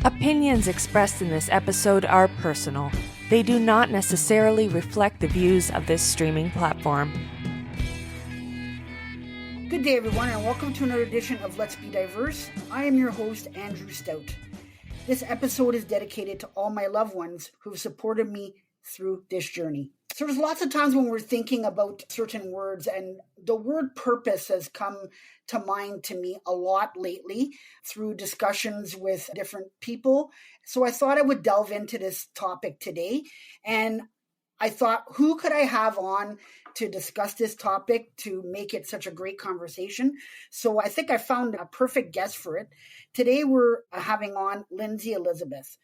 Opinions expressed in this episode are personal. They do not necessarily reflect the views of this streaming platform. Good day, everyone, and welcome to another edition of Let's Be Diverse. I am your host, Andrew Stout. This episode is dedicated to all my loved ones who have supported me through this journey. So there's lots of times when we're thinking about certain words, and the word purpose has come to mind to me a lot lately through discussions with different people. So I thought I would delve into this topic today, and I thought, who could I have on to discuss this topic to make it such a great conversation? So I think I found a perfect guest for it. Today we're having on Linzy Elizabeth.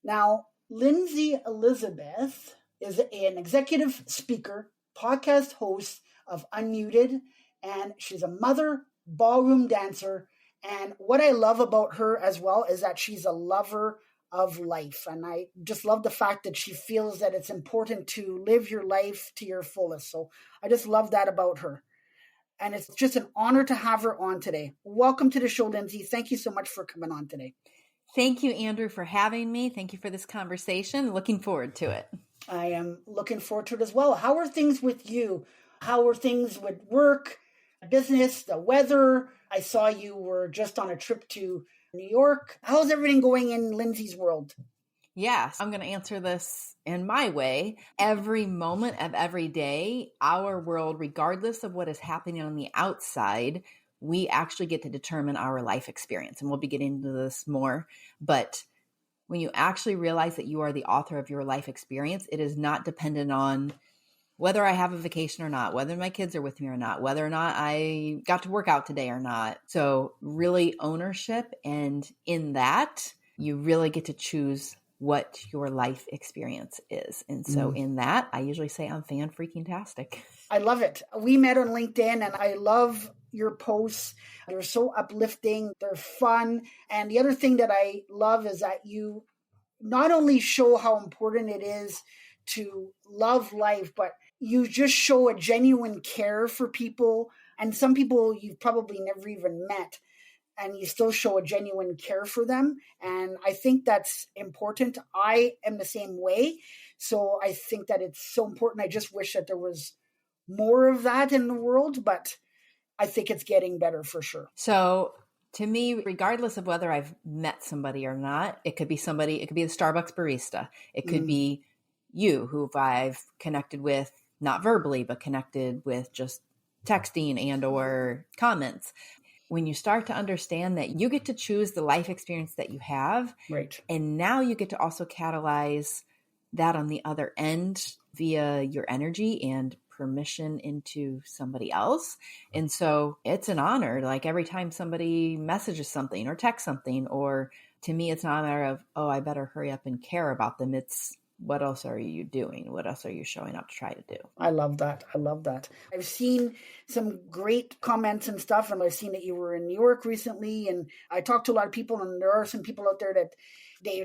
Now, Linzy Elizabeth is an executive speaker, podcast host of Unmuted, and she's a mother, ballroom dancer. And what I love about her as well is that she's a lover of life. And I just love the fact that she feels that it's important to live your life to your fullest. So I just love that about her. And it's just an honor to have her on today. Welcome to the show, Linzy. Thank you so much for coming on today. Thank you, Andrew, for having me. Thank you for this conversation. Looking forward to it. I am looking forward to it as well. How are things with you? How are things with work, business, the weather? I saw you were just on a trip to New York. How's everything going in Linzy's world? Yes, I'm going to answer this in my way. Every moment of every day, our world, regardless of what is happening on the outside, we actually get to determine our life experience. And we'll be getting into this more. But when you actually realize that you are the author of your life experience, it is not dependent on whether I have a vacation or not, whether my kids are with me or not, whether or not I got to work out today or not. So really ownership. And in that, you really get to choose what your life experience is. And so in that, I usually say I'm fan-freaking-tastic. I love it. We met on LinkedIn, and I love your posts. They're so uplifting. They're fun. And the other thing that I love is that you not only show how important it is to love life, but you just show a genuine care for people. And some people you've probably never even met, and you still show a genuine care for them. And I think that's important. I am the same way. So I think that it's so important. I just wish that there was more of that in the world, but I think it's getting better for sure. So to me, regardless of whether I've met somebody or not, it could be somebody, it could be the Starbucks barista. It could be you, who I've connected with, not verbally, but connected with just texting and or comments. When you start to understand that you get to choose the life experience that you have, right, and now you get to also catalyze that on the other end via your energy and permission into somebody else. And so it's an honor. Like every time somebody messages something or texts something, or to me, it's not a matter of, oh, I better hurry up and care about them. It's, what else are you doing? What else are you showing up to try to do? I love that. I love that. I've seen some great comments and stuff, and I've seen that you were in New York recently, and I talked to a lot of people, and there are some people out there that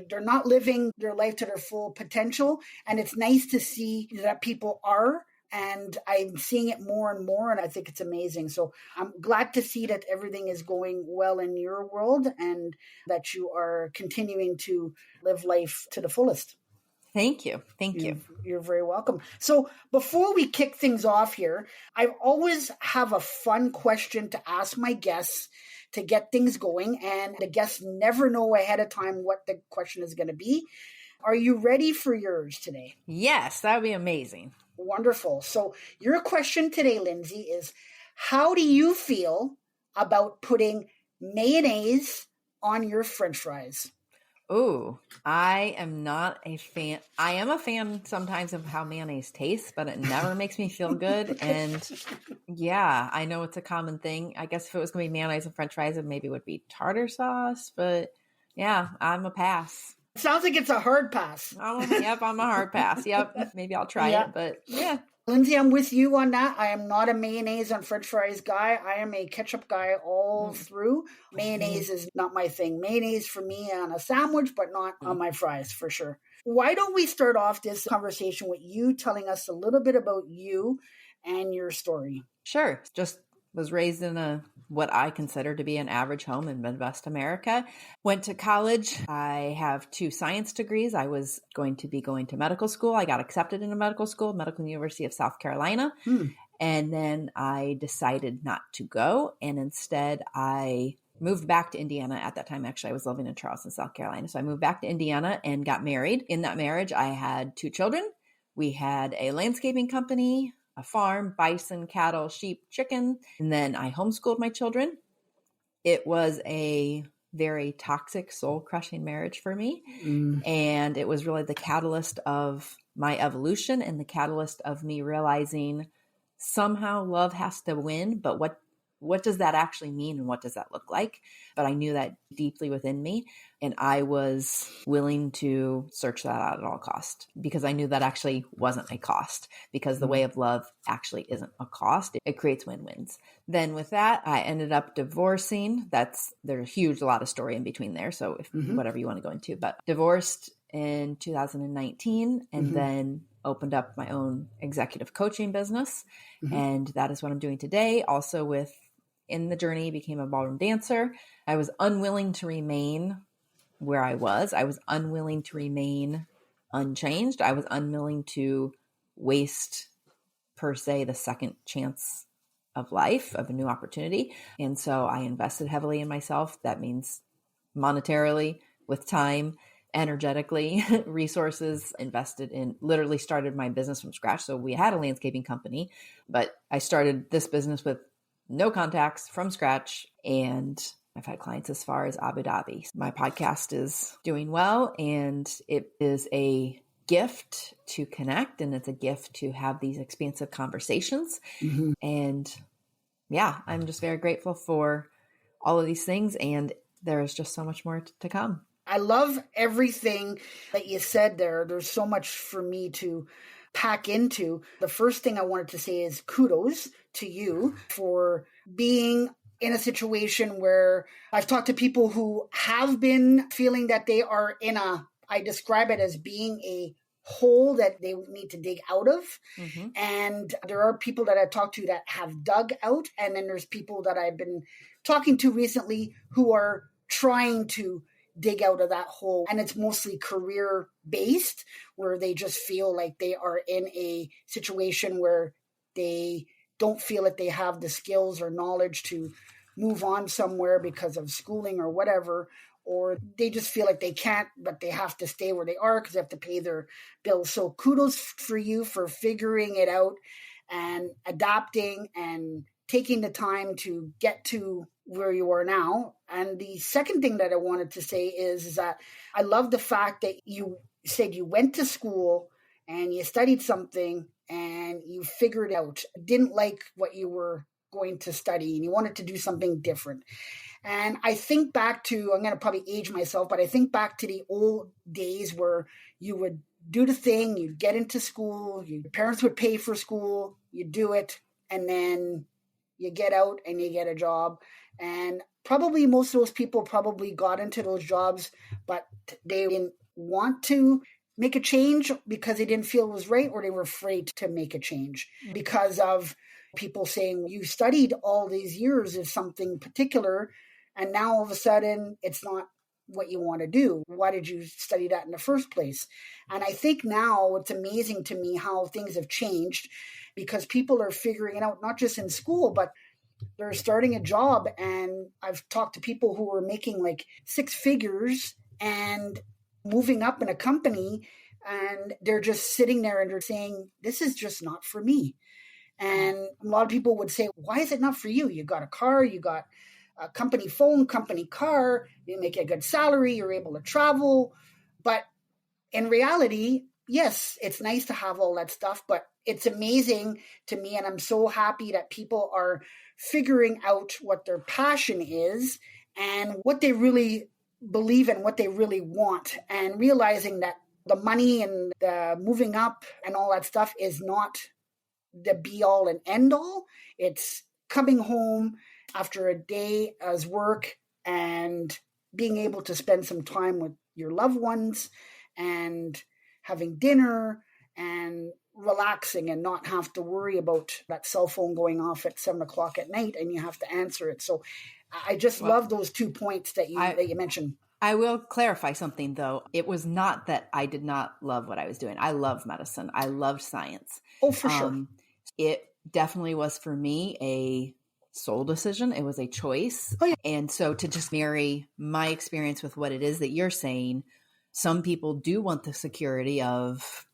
they're not living their life to their full potential, and it's nice to see that people are, and I'm seeing it more and more, and I think it's amazing. So I'm glad to see that everything is going well in your world and that you are continuing to live life to the fullest. Thank you. Thank you. You're very welcome. So before we kick things off here, I always have a fun question to ask my guests to get things going. And the guests never know ahead of time what the question is going to be. Are you ready for yours today? Yes, that would be amazing. Wonderful. So your question today, Linzy, is how do you feel about putting mayonnaise on your French fries? Oh, I am not a fan. I am a fan sometimes of how mayonnaise tastes, but it never makes me feel good. And yeah, I know it's a common thing. I guess if it was going to be mayonnaise and French fries, it maybe would be tartar sauce. But yeah, I'm a pass. Sounds like it's a hard pass. Oh, yep, I'm a hard pass. Yep, maybe I'll try it. But yeah. Linzy, I'm with you on that. I am not a mayonnaise on French fries guy. I am a ketchup guy all through. Mayonnaise is not my thing. Mayonnaise for me on a sandwich, but not on my fries for sure. Why don't we start off this conversation with you telling us a little bit about you and your story? Sure. Just was raised in what I consider to be an average home in Midwest America. Went to college. I have 2 science degrees. I was going to be going to medical school. I got accepted into medical school, Medical University of South Carolina. And then I decided not to go. And instead I moved back to Indiana. At that time, actually, I was living in Charleston, South Carolina. So I moved back to Indiana and got married. In that marriage, I had 2 children. We had a landscaping company, a farm, bison, cattle, sheep, chicken, and then I homeschooled my children. It was a very toxic, soul-crushing marriage for me. And it was really the catalyst of my evolution and the catalyst of me realizing somehow love has to win, but what does that actually mean and what does that look like? But I knew that deeply within me, and I was willing to search that out at all cost because I knew that actually wasn't a cost, because the way of love actually isn't a cost. It creates win-wins. Then with that, I ended up divorcing. There's a lot of story in between there. So if whatever you want to go into, but divorced in 2019 and then opened up my own executive coaching business. And that is what I'm doing today. Also in the journey, became a ballroom dancer. I was unwilling to remain where I was. I was unwilling to remain unchanged. I was unwilling to waste, per se, the second chance of life, of a new opportunity. And so I invested heavily in myself. That means monetarily, with time, energetically, resources, invested in, literally started my business from scratch. So we had a landscaping company, but I started this business with no contacts from scratch. And I've had clients as far as Abu Dhabi. My podcast is doing well, and it is a gift to connect, and it's a gift to have these expansive conversations. And yeah, I'm just very grateful for all of these things, and there's just so much more to come. I love everything that you said there. There's so much for me to pack into. The first thing I wanted to say is kudos to you for being in a situation where I've talked to people who have been feeling that they are I describe it as being a hole that they need to dig out of. And there are people that I've talked to that have dug out. And then there's people that I've been talking to recently who are trying to dig out of that hole. And it's mostly career based, where they just feel like they are in a situation where they don't feel that they have the skills or knowledge to move on somewhere because of schooling or whatever, or they just feel like they can't, but they have to stay where they are because they have to pay their bills. So kudos for you for figuring it out and adapting and taking the time to get to where you are now. And the second thing that I wanted to say is that I love the fact that you said you went to school and you studied something and you figured out, didn't like what you were going to study and you wanted to do something different. And I think back to, I'm going to probably age myself, but I think back to the old days where you would do the thing, you'd get into school, your parents would pay for school, you do it, and then you get out and you get a job. And probably most of those people probably got into those jobs, but they didn't want to make a change because they didn't feel it was right, or they were afraid to make a change because of people saying, you studied all these years of something particular, and now all of a sudden it's not what you want to do. Why did you study that in the first place? And I think now it's amazing to me how things have changed, because people are figuring it out, not just in school, but they're starting a job. And I've talked to people who are making like 6 figures and moving up in a company, and they're just sitting there and they're saying, this is just not for me. And a lot of people would say, why is it not for you? You got a car, you got a company phone, company car, you make a good salary, you're able to travel. But in reality, yes, it's nice to have all that stuff, but it's amazing to me. And I'm so happy that people are figuring out what their passion is and what they really believe in, what they really want, and realizing that the money and the moving up and all that stuff is not the be all and end all. It's coming home after a day as work and being able to spend some time with your loved ones and having dinner and relaxing and not have to worry about that cell phone going off at 7 o'clock at night and you have to answer it. So I just love those 2 points that you mentioned. I will clarify something though. It was not that I did not love what I was doing. I loved medicine. I loved science. Oh, for sure. It definitely was for me a soul decision. It was a choice. Oh, yeah. And so to just marry my experience with what it is that you're saying, some people do want the security of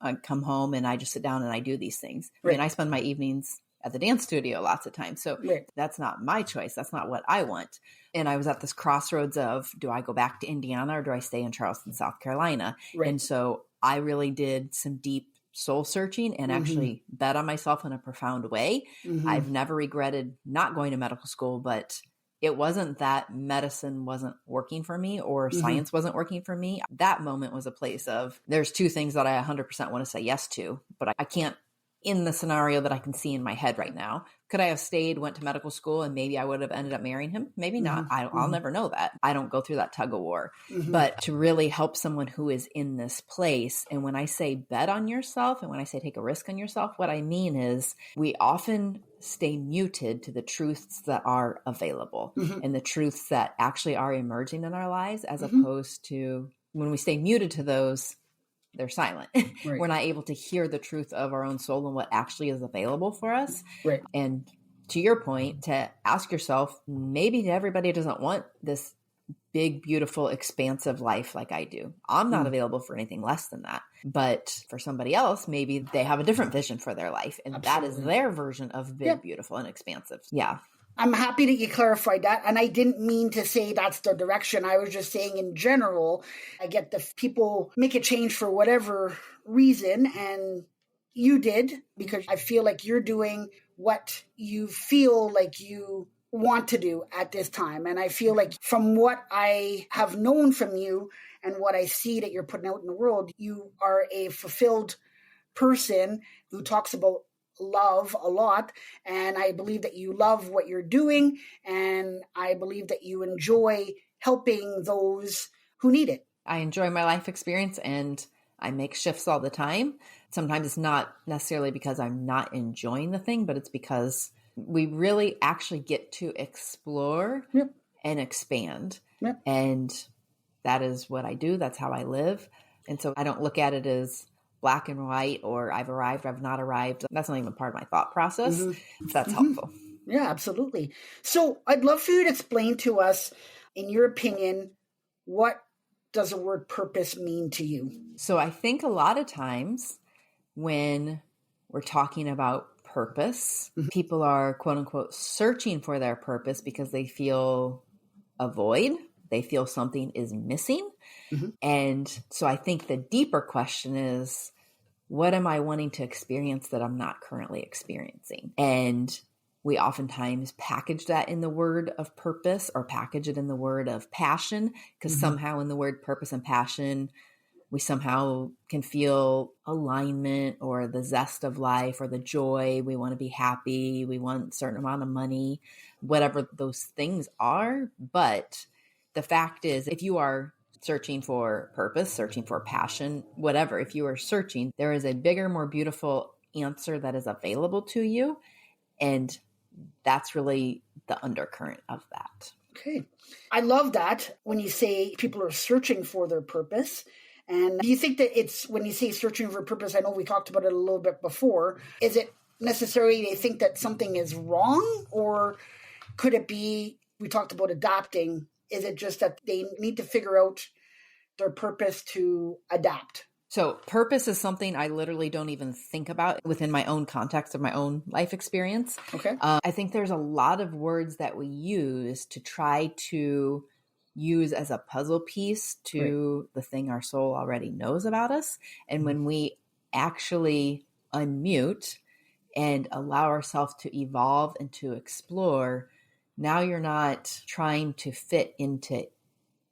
I come home and I just sit down and I do these things. Right. I mean, I spend my evenings at the dance studio lots of times. So Right. that's not my choice. That's not what I want. And I was at this crossroads of, do I go back to Indiana or do I stay in Charleston, South Carolina? Right. And so I really did some deep soul searching and actually bet on myself in a profound way. I've never regretted not going to medical school, but it wasn't that medicine wasn't working for me or science wasn't working for me. That moment was a place of, there's 2 things that I 100% want to say yes to, but I can't in the scenario that I can see in my head right now. Could I have stayed, went to medical school, and maybe I would have ended up marrying him? Maybe not. I'll never know that. I don't go through that tug of war. But to really help someone who is in this place, and when I say bet on yourself, and when I say take a risk on yourself, what I mean is we often stay muted to the truths that are available and the truths that actually are emerging in our lives, as opposed to when we stay muted to those, they're silent. Right. We're not able to hear the truth of our own soul and what actually is available for us. Right. And to your point, to ask yourself, maybe everybody doesn't want this big, beautiful, expansive life like I do. I'm not available for anything less than that. But for somebody else, maybe they have a different vision for their life. And that is their version of big, beautiful, and expansive. Yeah. I'm happy that you clarified that. And I didn't mean to say that's the direction. I was just saying in general, I get the people make a change for whatever reason. And you did, because I feel like you're doing what you feel like you want to do at this time. And I feel like from what I have known from you and what I see that you're putting out in the world, you are a fulfilled person who talks about love a lot, and I believe that you love what you're doing, and I believe that you enjoy helping those who need it. I enjoy my life experience and I make shifts all the time. Sometimes it's not necessarily because I'm not enjoying the thing, but it's because we really actually get to explore and expand. And that is what I do. That's how I live. And so I don't look at it as black and white, or I've arrived, I've not arrived. That's not even part of my thought process. If that's helpful. Yeah, absolutely. So I'd love for you to explain to us, in your opinion, what does the word purpose mean to you? So I think a lot of times when we're talking about purpose, people are quote unquote searching for their purpose because they feel a void. They feel something is missing. And so I think the deeper question is, what am I wanting to experience that I'm not currently experiencing? And we oftentimes package that in the word of purpose, or package it in the word of passion, because somehow in the word purpose and passion, we somehow can feel alignment or the zest of life or the joy. We want to be happy. We want a certain amount of money, whatever those things are. But the fact is, if you are searching for purpose, searching for passion, whatever, if you are searching, there is a bigger, more beautiful answer that is available to you. And that's really the undercurrent of that. Okay. I love that when you say people are searching for their purpose. And do you think that it's, when you say searching for purpose, I know we talked about it a little bit before, is it necessarily they think that something is wrong? Or could it be, we talked about adapting, is it just that they need to figure out their purpose to adapt? So purpose is something I literally don't even think about within my own context of my own life experience. Okay. I think there's a lot of words that we use to try to use as a puzzle piece to the thing our soul already knows about us. And when we actually unmute and allow ourselves to evolve and to explore, now you're not trying to fit into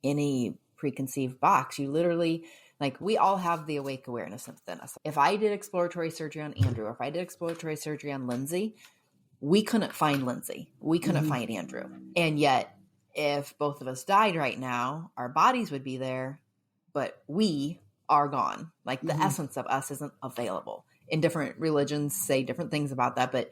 any preconceived box. You literally, like, we all have the awake awareness within us. If I did exploratory surgery on Andrew, or if I did exploratory surgery on Linzy, we couldn't find Linzy. We couldn't find Andrew. And yet, if both of us died right now, our bodies would be there, but we are gone. Like the essence of us isn't available. in different religions say different things about that, but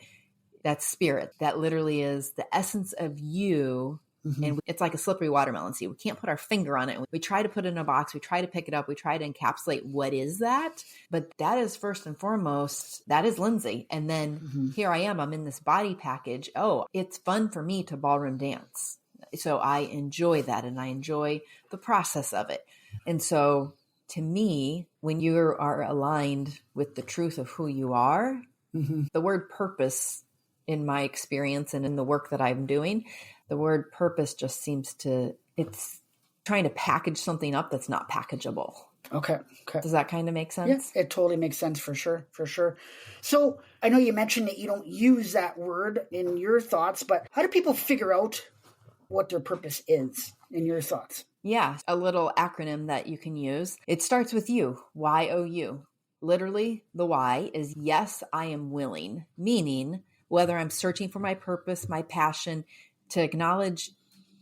that's spirit. That literally is the essence of you. And it's like a slippery watermelon seed. We can't put our finger on it. We try to put it in a box. We try to pick it up. We try to encapsulate what is that. But that is first and foremost, that is Linzy. And then here I am. I'm in this body package. Oh, it's fun for me to ballroom dance. So I enjoy that and I enjoy the process of it. And so to me, when you are aligned with the truth of who you are, the word purpose, in my experience and in the work that I'm doing, the word purpose just seems to, it's trying to package something up that's not packageable. Okay. Does that kind of make sense? Yeah, it totally makes sense for sure. So I know you mentioned that you don't use that word in your thoughts, but how do people figure out what their purpose is in your thoughts? Yeah, a little acronym that you can use. It starts with you, Y-O-U. Literally, the Y is yes, I am willing, meaning whether I'm searching for my purpose, my passion, to acknowledge,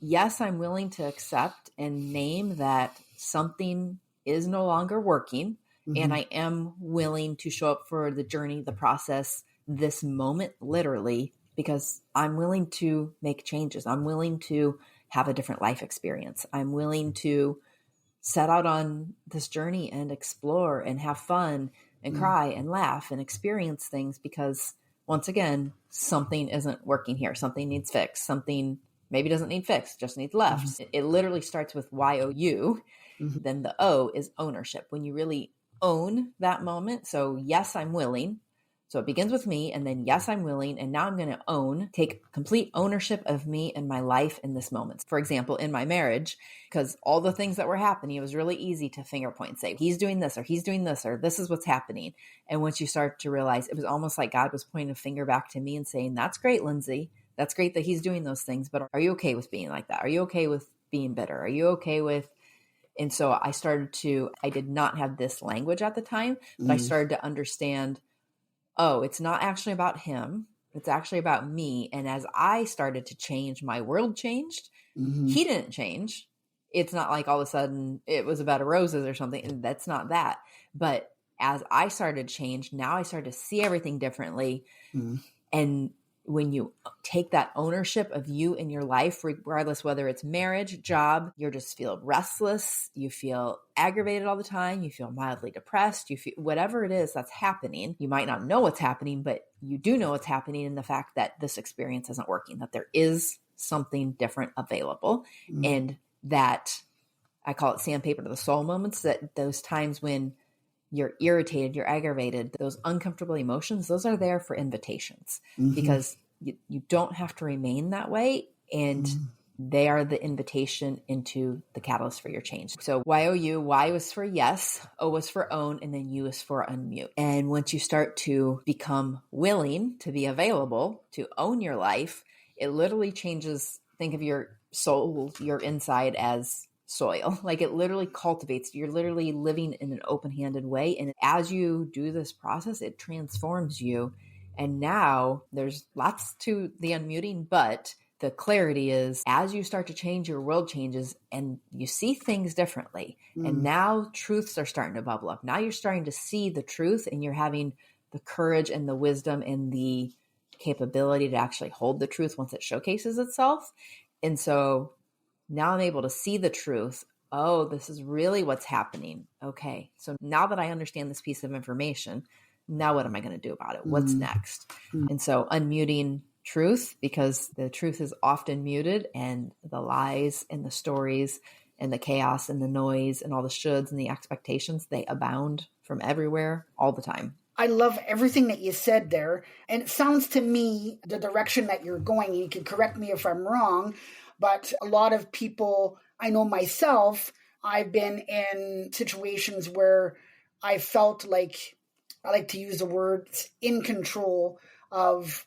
yes, I'm willing to accept and name that something is no longer working. And I am willing to show up for the journey, the process, this moment, literally, because I'm willing to make changes. I'm willing to have a different life experience. I'm willing to set out on this journey and explore and have fun and cry and laugh and experience things because once again, something isn't working here. Something needs fixed. Something maybe doesn't need fixed, just needs left. It literally starts with Y-O-U. Then the O is ownership. When you really own that moment. So yes, I'm willing. So it begins with me and then yes, I'm willing. And now I'm going to take complete ownership of me and my life in this moment. For example, in my marriage, because all the things that were happening, it was really easy to finger point and say, he's doing this or this is what's happening. And once you start to realize, it was almost like God was pointing a finger back to me and saying, that's great, Linzy. That's great that he's doing those things. But are you okay with being like that? Are you okay with being bitter? Are you okay with... And so I did not have this language at the time, but I started to understand, oh, it's not actually about him. It's actually about me. And as I started to change, my world changed. He didn't change. It's not like all of a sudden it was a bed of roses or something. And that's not that. But as I started to change, now I started to see everything differently. And when you take that ownership of you in your life, regardless whether it's marriage, job, you just feel restless, you feel aggravated all the time, you feel mildly depressed, you feel whatever it is that's happening. You might not know what's happening, but you do know what's happening in the fact that this experience isn't working, that there is something different available. And that, I call it sandpaper to the soul moments, that those times when you're irritated, you're aggravated, those uncomfortable emotions, those are there for invitations because you don't have to remain that way. And they are the invitation into the catalyst for your change. So Y-O-U, Y was for yes, O was for own, and then U is for unmute. And once you start to become willing to be available to own your life, it literally changes. Think of your soul, your inside as soil. Like it literally cultivates. You're literally living in an open-handed way. And as you do this process, it transforms you. And now there's lots to the unmuting, but the clarity is as you start to change, your world changes and you see things differently. And now truths are starting to bubble up. Now you're starting to see the truth and you're having the courage and the wisdom and the capability to actually hold the truth once it showcases itself. And so now I'm able to see the truth. Oh, this is really what's happening. Okay. So now that I understand this piece of information, now what am I going to do about it? What's next? And so unmuting truth, because the truth is often muted and the lies and the stories and the chaos and the noise and all the shoulds and the expectations, they abound from everywhere all the time. I love everything that you said there. And it sounds to me the direction that you're going, you can correct me if I'm wrong, but a lot of people, I know myself, I've been in situations where I felt like, I like to use the word, in control of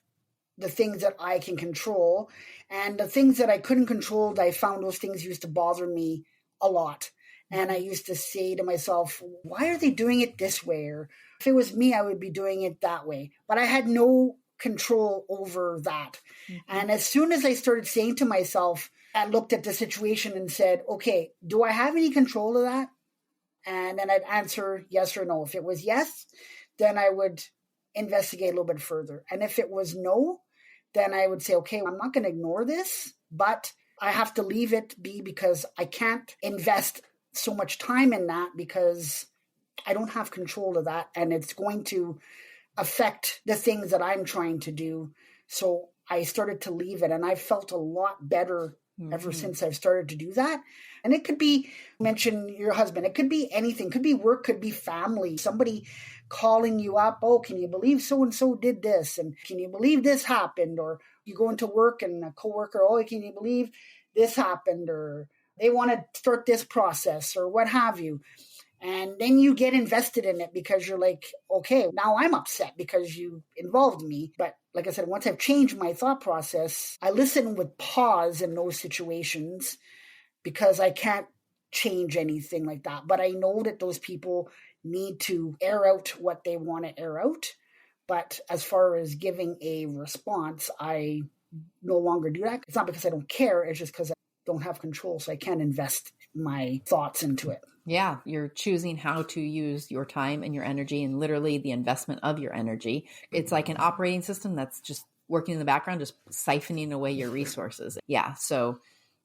the things that I can control. And the things that I couldn't control, I found those things used to bother me a lot. And I used to say to myself, why are they doing it this way? Or if it was me, I would be doing it that way. But I had no control over that. And as soon as I started saying to myself, I looked at the situation and said, okay, do I have any control of that? And then I'd answer yes or no. If it was yes, then I would investigate a little bit further. And if it was no, then I would say, okay, I'm not going to ignore this, but I have to leave it be because I can't invest so much time in that because I don't have control of that. And it's going to affect the things that I'm trying to do. So I started to leave it, and I felt a lot better ever since I've started to do that. And it could be, mention your husband, it could be anything, could be work, could be family, somebody calling you up. Oh, can you believe so-and-so did this? And can you believe this happened? Or you go into work and a coworker, oh, can you believe this happened? Or they want to start this process or what have you. And then you get invested in it because you're like, okay, now I'm upset because you involved me. But like I said, once I've changed my thought process, I listen with pause in those situations because I can't change anything like that. But I know that those people need to air out what they want to air out. But as far as giving a response, I no longer do that. It's not because I don't care. It's just because I don't have control. So I can't invest my thoughts into it. Yeah, you're choosing how to use your time and your energy and literally the investment of your energy. It's like an operating system that's just working in the background, just siphoning away your resources. Yeah, so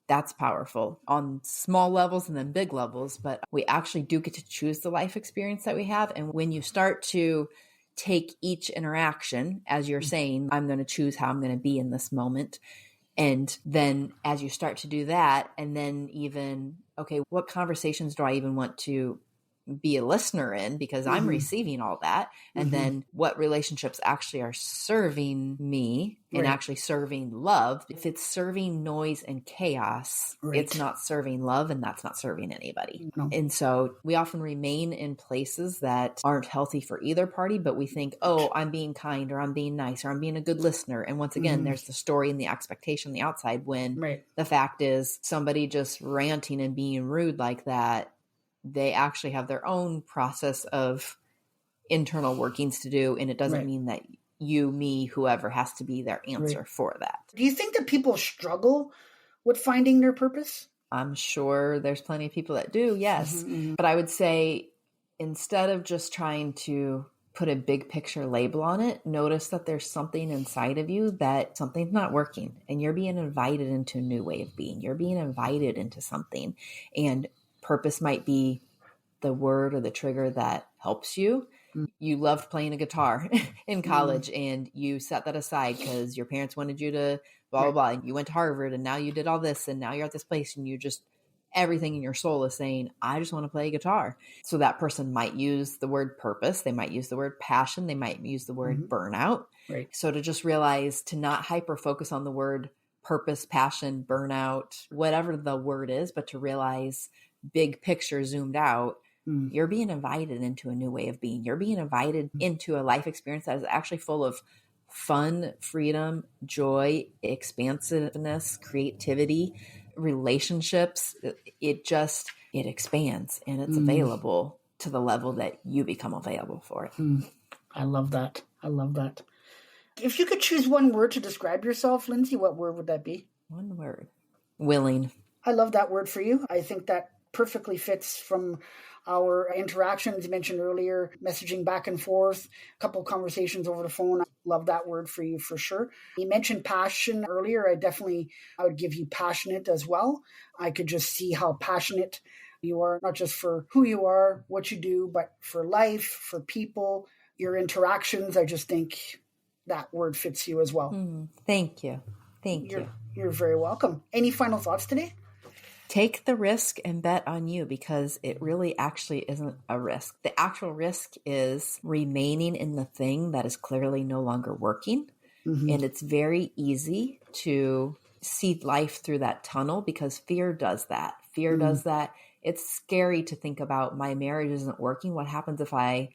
that's powerful on small levels and then big levels, but we actually do get to choose the life experience that we have. And when you start to take each interaction, as you're saying, I'm going to choose how I'm going to be in this moment. And then as you start to do that, and then even, okay, what conversations do I even want to be a listener in because I'm receiving all that? And then what relationships actually are serving me and actually serving love? If it's serving noise and chaos, it's not serving love, and that's not serving anybody. No. And so we often remain in places that aren't healthy for either party, but we think, oh, I'm being kind, or I'm being nice, or I'm being a good listener. And once again, there's the story and the expectation on the outside, when the fact is somebody just ranting and being rude like that, they actually have their own process of internal workings to do. And it doesn't mean that you, me, whoever has to be their answer for that. Do you think that people struggle with finding their purpose? I'm sure there's plenty of people that do, yes. But I would say instead of just trying to put a big picture label on it, notice that there's something inside of you that something's not working, and you're being invited into a new way of being. You're being invited into something, and purpose might be the word or the trigger that helps you. You loved playing a guitar in college and you set that aside because your parents wanted you to blah, blah, blah. And you went to Harvard and now you did all this and now you're at this place and you just, everything in your soul is saying, I just want to play guitar. So that person might use the word purpose. They might use the word passion. They might use the word burnout. So to just realize to not hyper focus on the word purpose, passion, burnout, whatever the word is, but to realize big picture zoomed out, you're being invited into a new way of being. You're being invited into a life experience that is actually full of fun, freedom, joy, expansiveness, creativity, relationships. It expands, and it's available to the level that you become available for it. I love that. I love that. If you could choose one word to describe yourself, Linzy, what word would that be? One word. Willing. I love that word for you. I think that perfectly fits from our interactions you mentioned earlier, messaging back and forth, a couple of conversations over the phone. I love that word for you for sure. You mentioned passion earlier. I would give you passionate as well. I could just see how passionate you are, not just for who you are, what you do, but for life, for people, your interactions. I just think that word fits you as well. Thank you. Thank you. You're very welcome. Any final thoughts today? Take the risk and bet on you, because it really actually isn't a risk. The actual risk is remaining in the thing that is clearly no longer working. And it's very easy to see life through that tunnel because fear does that. Fear does that. It's scary to think about, my marriage isn't working. What happens if I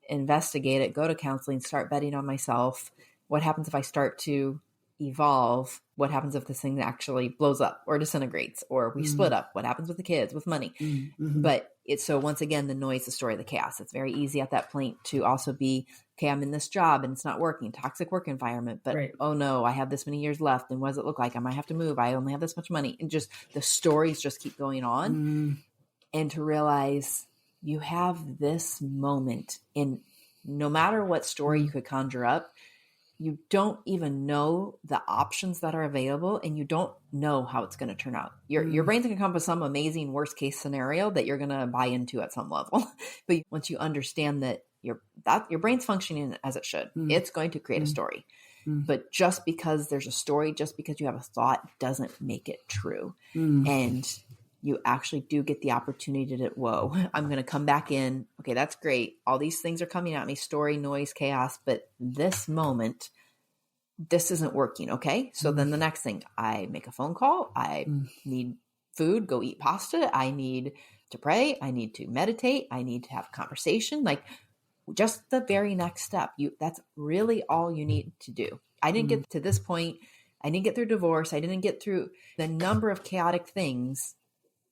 investigate it, go to counseling, start betting on myself? What happens if I start to evolve? What happens if this thing actually blows up or disintegrates or we split up? What happens with the kids, with money? But it's, so once again, the noise, the story, the chaos. It's very easy at that point to also be, okay, I'm in this job and it's not working, toxic work environment, but oh no, I have this many years left. And what does it look like? I might have to move. I only have this much money. And just the stories just keep going on. And to realize you have this moment in no matter what story you could conjure up, you don't even know the options that are available, and you don't know how it's going to turn out. Your brain's going to come up with some amazing worst case scenario that you're going to buy into at some level. But once you understand that your brain's functioning as it should, it's going to create a story. But just because there's a story, just because you have a thought, doesn't make it true. And you actually do get the opportunity to, whoa, I'm going to come back in. Okay, that's great. All these things are coming at me, story, noise, chaos. But this moment, this isn't working. Okay. So then the next thing, I make a phone call. I need food, go eat pasta. I need to pray. I need to meditate. I need to have a conversation. Like, just the very next step. That's really all you need to do. I didn't get to this point. I didn't get through divorce. I didn't get through the number of chaotic things.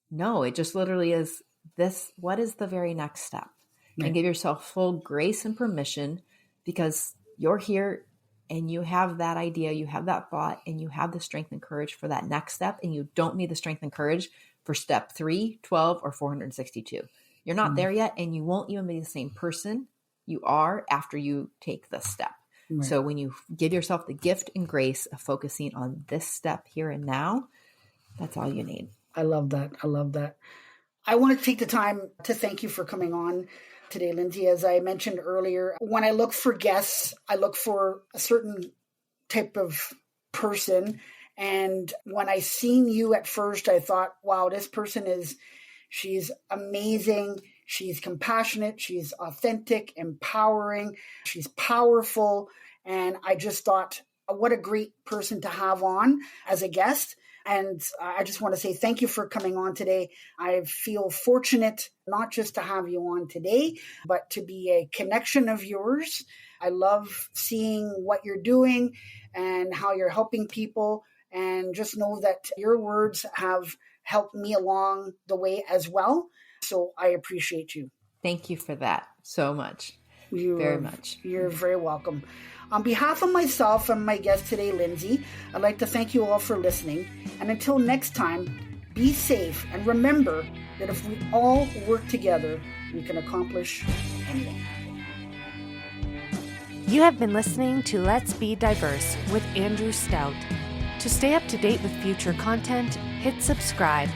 No, it just literally is this. What is the very next step? Right. And give yourself full grace and permission, because you're here and you have that idea, you have that thought, and you have the strength and courage for that next step. And you don't need the strength and courage for step 3, 12, or 462. You're not there yet. And you won't even be the same person you are after you take this step. Right. So when you give yourself the gift and grace of focusing on this step here and now, that's all you need. I love that. I love that. I want to take the time to thank you for coming on today, Linzy. As I mentioned earlier, when I look for guests, I look for a certain type of person. And when I seen you at first, I thought, wow, this person she's amazing. She's compassionate. She's authentic, empowering. She's powerful. And I just thought, what a great person to have on as a guest. And I just want to say thank you for coming on today. I feel fortunate not just to have you on today, but to be a connection of yours. I love seeing what you're doing and how you're helping people. And just know that your words have helped me along the way as well. So I appreciate you. Thank you for that so much. Very much. You're very welcome. On behalf of myself and my guest today, Linzy, I'd like to thank you all for listening. And until next time, be safe. And remember that if we all work together, we can accomplish anything. You have been listening to Let's Be Diverse with Andrew Stout. To stay up to date with future content, hit subscribe